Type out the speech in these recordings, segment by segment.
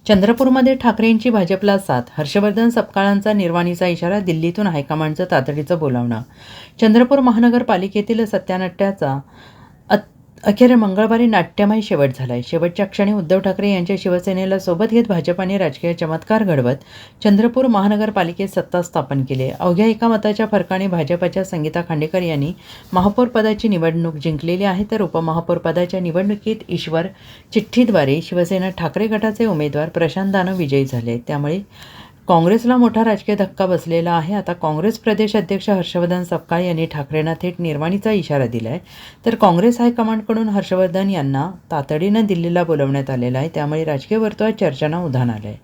चंद्रपूरमध्ये ठाकरेंची भाजपला साथ, हर्षवर्धन सपकाळांचा निर्वाणीचा इशारा, दिल्लीतून हायकमांडचं तातडीचं बोलावणं. चंद्रपूर महानगरपालिकेतील सत्यानाट्याचा अखेर मंगळवारी नाट्यमय शेवट झालाय. शेवटच्या क्षणी उद्धव ठाकरे यांच्या शिवसेनेला सोबत घेत भाजपाने राजकीय चमत्कार घडवत चंद्रपूर महानगरपालिकेत सत्ता स्थापन केली. अवघ्या एका मताच्या फरकाने भाजपाच्या संगीता खांडेकर यांनी महापौरपदाची निवडणूक जिंकलेली आहे, तर उपमहापौरपदाच्या निवडणुकीत ईश्वर चिठ्ठीद्वारे शिवसेना ठाकरे गटाचे उमेदवार प्रशांत दानव विजयी झाले. त्यामुळे काँग्रेसला मोठा राजकीय धक्का बसलेला आहे. आता काँग्रेस प्रदेश अध्यक्ष हर्षवर्धन सपकाळ यांनी ठाकरेंना थेट निर्वाणीचा इशारा दिला आहे, तर काँग्रेस हायकमांडकडून हर्षवर्धन यांना तातडीनं दिल्लीला बोलवण्यात आलेलं आहे. त्यामुळे राजकीय वर्तुळात चर्चांना उधाण आलं आहे.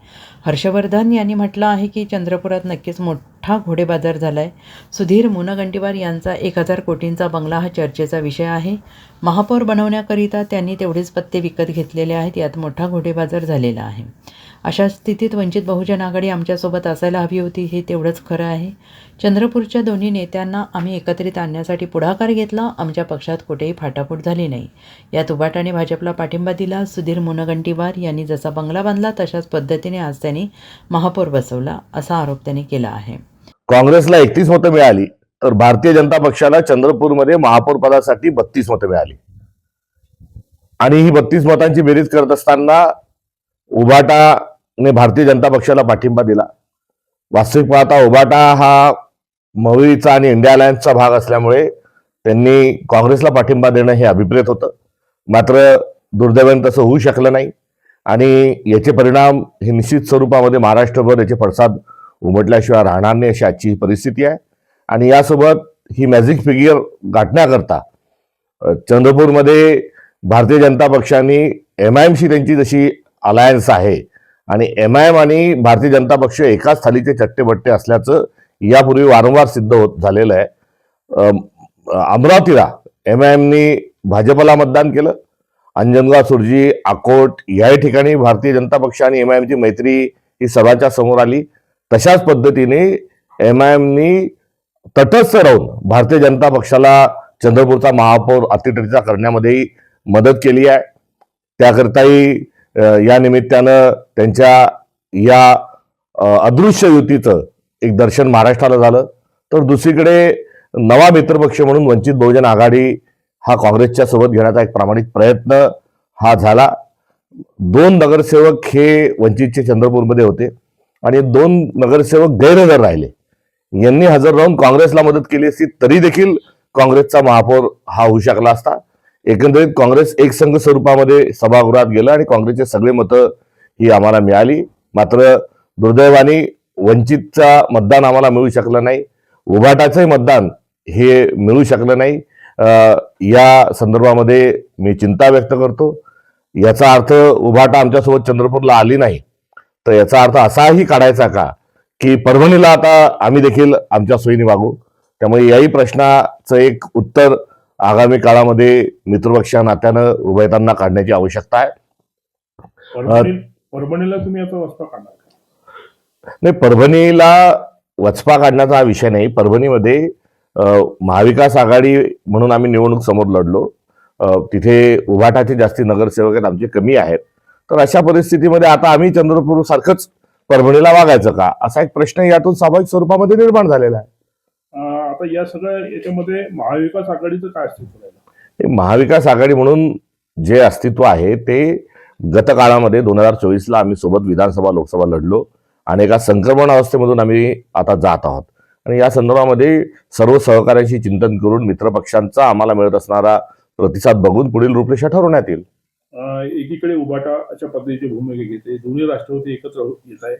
हर्षवर्धन यांनी म्हटलं आहे की चंद्रपुरात नक्कीच मोठा घोडेबाजार झाला आहे. सुधीर मुनगंटीवार यांचा 1000 कोटींचा बंगला हा चर्चेचा विषय आहे. महापौर बनवण्याकरिता त्यांनी तेवढेच पत्ते विकत घेतलेले आहेत. यात मोठा घोडेबाजार झालेला आहे. अशा स्थितीत वंचित बहुजन आघाडी आमच्यासोबत असायला हवी होती, हे तेवढंच खरं आहे. चंद्रपूरच्या दोन्ही नेत्यांना आम्ही एकत्रित आणण्यासाठी पुढाकार घेतला. आमच्या पक्षात कुठेही फाटाफूट झाली नाही. यात उभाटाने भाजपला पाठिंबा दिला. सुधीर मुनगंटीवार यांनी जसा बंगला बांधला तशाच पद्धतीने आज त्यांनी महापौर बसवला, असा आरोप त्यांनी केला आहे. काँग्रेसला 31 मतं मिळाली, तर भारतीय जनता पक्षाला चंद्रपूरमध्ये महापौर पदासाठी 32 मतं मिळाली. आणि ही 32 मतांची बेरीज करत असताना उभाटाने भारतीय जनता पक्षाला पाठिंबा दिला. वास्तविक पाहता उभाटा हा मविचा आणि इंडिया अलायन्सचा भाग असल्यामुळे त्यांनी काँग्रेसला पाठिंबा देणं हे अभिप्रेत होतं. मात्र दुर्दैवाने तसं होऊ शकलं नाही आणि याचे परिणाम हे निश्चित स्वरूपामध्ये महाराष्ट्रभर याचे पडसाद उमटल्याशिवाय राहणार नाही, अशी आजची परिस्थिती आहे. आणि यासोबत ही मॅजिक फिगर गाठण्याकरता चंद्रपूरमध्ये भारतीय जनता पक्षाने MIMशी त्यांची जशी अलायन्स आहे आणि MIM आणि भारतीय जनता पक्ष एकाच थालीचे चट्टेबट्टे असल्याचं यापूर्वी वारंवार सिद्ध होत झालेलं आहे. अमरावतीला MIMनी भाजपला मतदान केलं. अंजनगाव, सुरजी, अकोट याही ठिकाणी भारतीय जनता पक्ष आणि MIMची मैत्री ही सर्वांच्या समोर आली. तशाच पद्धतीने MIMनी तटस्थ राहून भारतीय जनता पक्षाला चंद्रपूरचा महापौर अतिटरीचा करण्यामध्येही मदत केली आहे. त्याकरताही या निमित्तानं त्यांच्या या अदृश्य युतीचं एक दर्शन महाराष्ट्राला झालं. तर दुसरीकडे नवा मित्रपक्ष म्हणून वंचित बहुजन आघाडी हा काँग्रेसच्या सोबत घेण्याचा एक प्रामाणिक प्रयत्न हा झाला. 2 नगरसेवक हे वंचितचे चंद्रपूरमध्ये होते आणि 2 नगरसेवक गैरहजर राहिले. यांनी हजर राहून काँग्रेसला मदत केली असती तरी देखील काँग्रेसचा महापौर हा होऊ शकला असता. एकंदरीत काँग्रेस एकसंघ स्वरूपामध्ये सभागृहात गेलं आणि काँग्रेसचे सगळे मतं ही आम्हाला मिळाली. मात्र दुर्दैवाने वंचितचा मतदान आम्हाला मिळू शकलं नाही. उभाटाचंही मतदान हे मिळू शकलं नाही. या संदर्भामध्ये मी चिंता व्यक्त करतो. याचा अर्थ उभाटा आमच्यासोबत चंद्रपूरला आली नाही, तर याचा अर्थ असाही काढायचा का की परभणीला आता आम्ही देखील आमच्या सोयीने वागू. त्यामुळे याही प्रश्नाचं एक उत्तर आगामी काळामध्ये मित्रपक्ष नात्यानं उभयतांना काढण्याची आवश्यकता आहे. परभणीला तुम्ही याचा वचपा काढणार नाही, परभणीला वचपा काढण्याचा हा विषय नाही. परभणीमध्ये महाविकास आघाडी म्हणून आम्ही निवडणूक समोर लढलो. तिथे उभाटाचे जास्ती नगरसेवक आहेत, आमचे कमी आहेत. तर अशा परिस्थितीमध्ये आता आम्ही चंद्रपूर सारखंच परभणीला वागायचं का, असा एक प्रश्न यातून स्वाभाविक स्वरूपामध्ये निर्माण झालेला आहे. आता या सगळ्या याच्यामध्ये महाविकास आघाडीचं काय अस्तित्व आहे? महाविकास आघाडी म्हणून जे अस्तित्व आहे ते गत काळामध्ये 2024ला आम्ही सोबत विधानसभा लोकसभा लढलो आणि एका संक्रमण अवस्थेमधून आम्ही आता जात आहोत. आणि या संदर्भामध्ये सर्व सहकार्यांशी चिंतन करून मित्रपक्षांचा आम्हाला मिळत असणारा प्रतिसाद बघून पुढील रूपरेषा ठरवण्यात येईल. एकीकडे उभाटा अशा पद्धतीची भूमिका घेते, दोन्ही राष्ट्रवादी एकत्र येत आहे.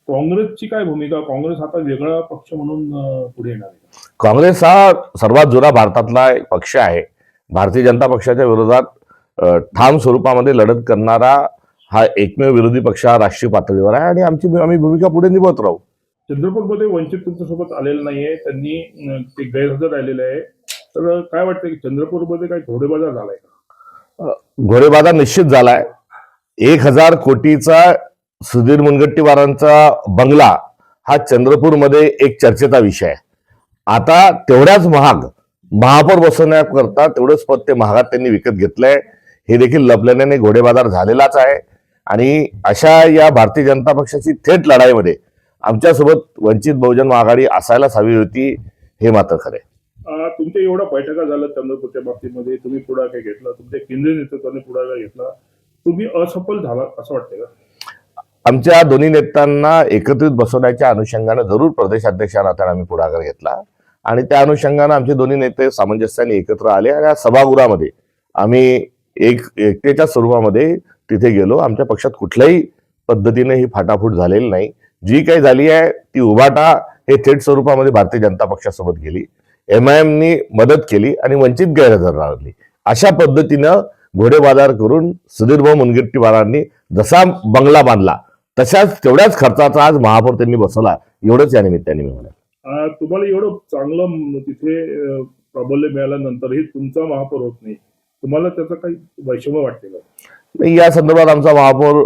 काँग्रेसची काय भूमिका? काँग्रेस आता वेगळा पक्ष म्हणून पुढे येणार आहे? काँग्रेस हा सर्वात जुना भारतातला एक पक्ष आहे. भारतीय जनता पक्षाच्या विरोधात ठाम स्वरूपामध्ये लढत करणारा हा एकमेव विरोधी पक्ष हा राष्ट्रीय पातळीवर आहे आणि आम्ही भूमिका पुढे निभवत राहू. चंद्रपूरमध्ये वंचित तुमच्यासोबत आलेलं नाहीये, त्यांनी ते गैरहजर राहिलेले आहे. तर काय वाटतं की चंद्रपूरमध्ये काही घोडेबाजार झालाय का? घोडेबाजार निश्चित झालाय. 1000 कोटीचा सुधीर मुनगंटीवारांचा बंगला हा चंद्रपूरमध्ये एक चर्चेचा विषय आहे. आता तेवढ्याच महाग महापौर बसवण्याकरता तेवढंच पद ते महागात त्यांनी विकत घेतलंय. हे देखील लपल्याने घोडेबाजार झालेलाच आहे. आणि अशा या भारतीय जनता पक्षाची थेट लढाईमध्ये आमच्यासोबत वंचित बहुजन आघाडी असायलाच हवी होती, हे मात्र खरं आहे. तुमच्या एवढ्या बैठका झाल्या चंद्रपूरच्या बाबतीमध्ये, तुम्ही पुढाकार घेतला, तुमच्या केंद्रीय नेतृत्वाने पुढाकार घेतला, तुम्ही असफल झाला असं वाटतंय का? आमच्या दोन्ही नेत्यांना एकत्रित बसवण्याच्या अनुषंगाने जरूर प्रदेशाध्यक्षा नात्याने आम्ही पुढाकार घेतला आणि त्या अनुषंगाने आमचे दोन्ही नेते सामंजस्याने एकत्र आले आणि या सभागृहामध्ये आम्ही एकतेच्या स्वरूपामध्ये तिथे गेलो. आमच्या पक्षात कुठल्याही पद्धतीने ही फाटाफूट झालेली नाही. जी काही झाली आहे ती उभाटा हे थेट स्वरूपामध्ये भारतीय जनता पक्षासोबत गेली, एमआयएमनी मदत केली आणि वंचित गैरहजर राहिली. अशा पद्धतीनं घोडेबाजार करून सुधीरभाऊ मुनगंटीवारांनी जसा बंगला बांधला तशाच तेवढ्याच खर्चाचा आज महापौर त्यांनी बसवला, एवढंच या निमित्ताने मी म्हणेन. तुम्हाला एवढं चांगलं तिथे प्राबल्य मिळाल्यानंतरही तुमचा महापौर होत नाही, तुम्हाला त्याचं काही वैषम्य वाटते का? नाही, या संदर्भात आमचा महापौर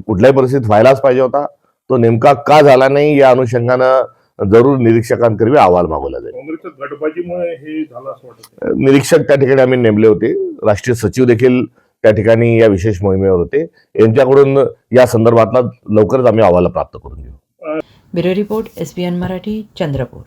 कुठल्याही परिस्थितीत व्हायलाच पाहिजे होता. तो नेमका का झाला नाही या अनुषंगानं जरूर निरीक्षकांकरवी अहवाल मागवला जाईल. काँग्रेसच्या गटबाजीमुळे हे झालं असं वाटतं? निरीक्षक त्या ठिकाणी आम्ही नेमले होते. राष्ट्रीय सचिव देखील त्या ठिकाणी या विशेष मोहिमेवर होते. यांच्याकडून या संदर्भातला लवकरच आम्ही अहवाल प्राप्त करून घेऊ. Bureau report, SBN Marathi, Chandrapur.